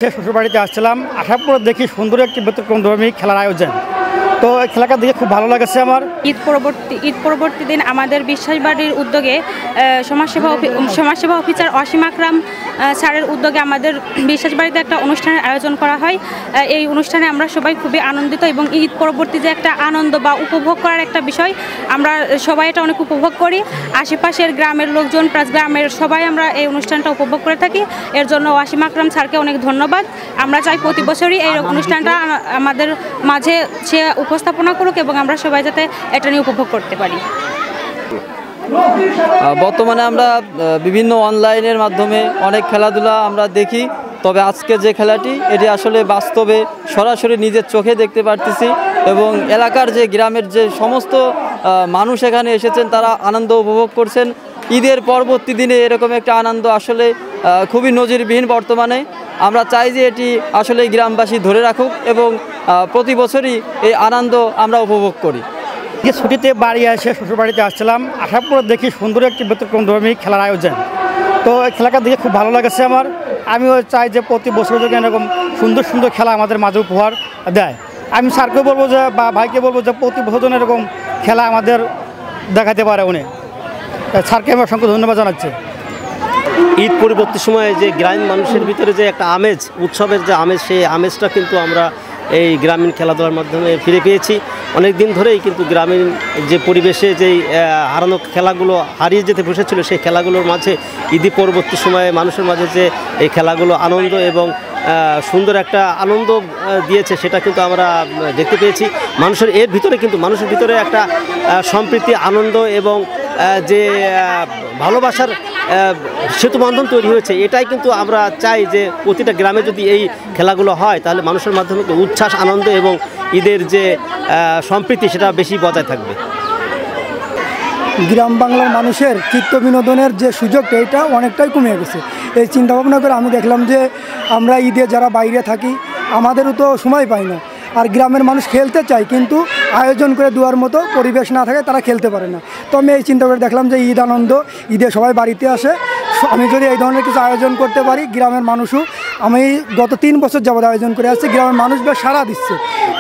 শ্বশুরবাড়িতে আসছিলাম, আসার পর দেখি সুন্দর একটি ব্যতিক্রমধর্মী খেলার আয়োজন। তো এই খেলাটা দেখে খুব ভালো লাগছে আমার। ঈদ পরবর্তী দিন আমাদের বিশ্বাসবাড়ির উদ্যোগে সমাজসেবা অফিসার অসীম আকরাম স্যারের উদ্যোগে আমাদের বিশ্বাসবাড়িতে একটা অনুষ্ঠানের আয়োজন করা হয়। এই অনুষ্ঠানে আমরা সবাই খুবই আনন্দিত এবং ঈদ পরবর্তী যে একটা আনন্দ বা উপভোগ করার একটা বিষয়, আমরা সবাই এটা অনেক উপভোগ করি। আশেপাশের গ্রামের লোকজন প্লাস গ্রামের সবাই আমরা এই অনুষ্ঠানটা উপভোগ করে থাকি। এর জন্য অসীম আকরাম স্যারকে অনেক ধন্যবাদ। আমরা চাই প্রতি বছরই এই অনুষ্ঠানটা আমাদের মাঝে সে উপস্থাপনা করুক এবং আমরা সবাই যাতে এটা নিয়ে উপভোগ করতে পারি। বর্তমানে আমরা বিভিন্ন অনলাইনের মাধ্যমে অনেক খেলাধুলা আমরা দেখি, তবে আজকে যে খেলাটি এটি আসলে বাস্তবে সরাসরি নিজের চোখে দেখতে পারতেছি এবং এলাকার যে গ্রামের যে সমস্ত মানুষ এখানে এসেছেন তারা আনন্দ উপভোগ করছেন। ঈদের পরবর্তী দিনে এরকম একটা আনন্দ আসলে খুবই নজিরবিহীন। বর্তমানে আমরা চাই যে এটি আসলে গ্রামবাসী ধরে রাখুক এবং প্রতি বছরই এই আনন্দ আমরা উপভোগ করি। ছুটিতে বাড়ি এসে শ্বশুরবাড়িতে আসছিলাম, আসার পর দেখি সুন্দর একটি ব্যতিক্রমধর্মী খেলার আয়োজন। তো এই খেলাটা দেখে খুব ভালো লাগছে আমার। আমিও চাই যে প্রতি বছর যদি এরকম সুন্দর সুন্দর খেলা আমাদের মাঝে উপহার দেয়। আমি স্যারকে বলবো যে বা ভাইকে বলবো যে প্রতি বছর যেন এরকম খেলা আমাদের দেখাতে পারে উনি। স্যারকে আমি অসংখ্য ধন্যবাদ জানাচ্ছি। ঈদ পরবর্তী সময়ে যে গ্রামীণ মানুষের ভিতরে যে একটা আমেজ, উৎসবের যে আমেজ, সেই আমেজটা কিন্তু আমরা এই গ্রামীণ খেলাধুলার মাধ্যমে ফিরে পেয়েছি। অনেক দিন ধরেই কিন্তু গ্রামীণ যে পরিবেশে যেই হারানো খেলাগুলো হারিয়ে যেতে বসেছিল, সেই খেলাগুলোর মাঝে ঈদ পরবর্তী সময়ে মানুষের মাঝে যে এই খেলাগুলো আনন্দ এবং সুন্দর একটা আনন্দ দিয়েছে, সেটা কিন্তু আমরা দেখতে পেয়েছি। মানুষের ভিতরে একটা সম্প্রীতি, আনন্দ এবং যে ভালোবাসার সেতুবন্ধন তৈরি হয়েছে। এটাই কিন্তু আমরা চাই যে প্রতিটা গ্রামে যদি এই খেলাগুলো হয় তাহলে মানুষের মাধ্যমে উচ্ছ্বাস, আনন্দ এবং ঈদের যে সম্প্রীতি সেটা বেশি বজায় থাকবে। গ্রাম বাংলার মানুষের চিত্ত বিনোদনের যে সুযোগটা এটা অনেকটাই কমে গেছে। এই চিন্তাভাবনা করে আমি দেখলাম যে আমরা ঈদে যারা বাইরে থাকি আমাদেরও তো সময় পাই না, আর গ্রামের মানুষ খেলতে চায় কিন্তু আয়োজন করে দেওয়ার মতো পরিবেশ না থাকে, তারা খেলতে পারে না। তো আমি এই চিন্তা করে দেখলাম যে ঈদ আনন্দ, ঈদে সবাই বাড়িতে আসে, আমি যদি এই ধরনের কিছু আয়োজন করতে পারি, গ্রামের মানুষও, আমি গত 3 বছর যাবৎ আয়োজন করে আসছি, গ্রামের মানুষ বেশ সাড়া দিচ্ছে।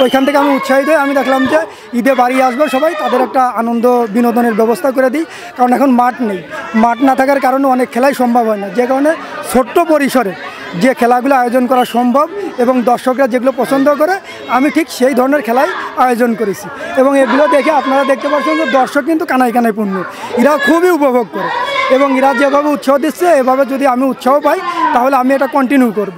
ওইখান থেকে আমি উৎসাহিত হয়ে আমি দেখলাম যে ঈদে বাড়ি আসবে সবাই, তাদের একটা আনন্দ বিনোদনের ব্যবস্থা করে দিই। কারণ এখন মাঠ নেই, মাঠ না থাকার কারণে অনেক খেলাই সম্ভব হয় না, যে কারণে ছোট্ট পরিসরে যে খেলাগুলো আয়োজন করা সম্ভব এবং দর্শকরা যেগুলো পছন্দ করে আমি ঠিক সেই ধরনের খেলাই আয়োজন করেছি। এবং এগুলো দেখে আপনারা দেখতে পাচ্ছেন যে দর্শক কিন্তু কানায় কানায় পূর্ণ, এরা খুবই উপভোগ করে এবং এরা যেভাবে উৎসাহ দিচ্ছে, এভাবে যদি আমি উৎসাহ পাই তাহলে আমি এটা কন্টিনিউ করব।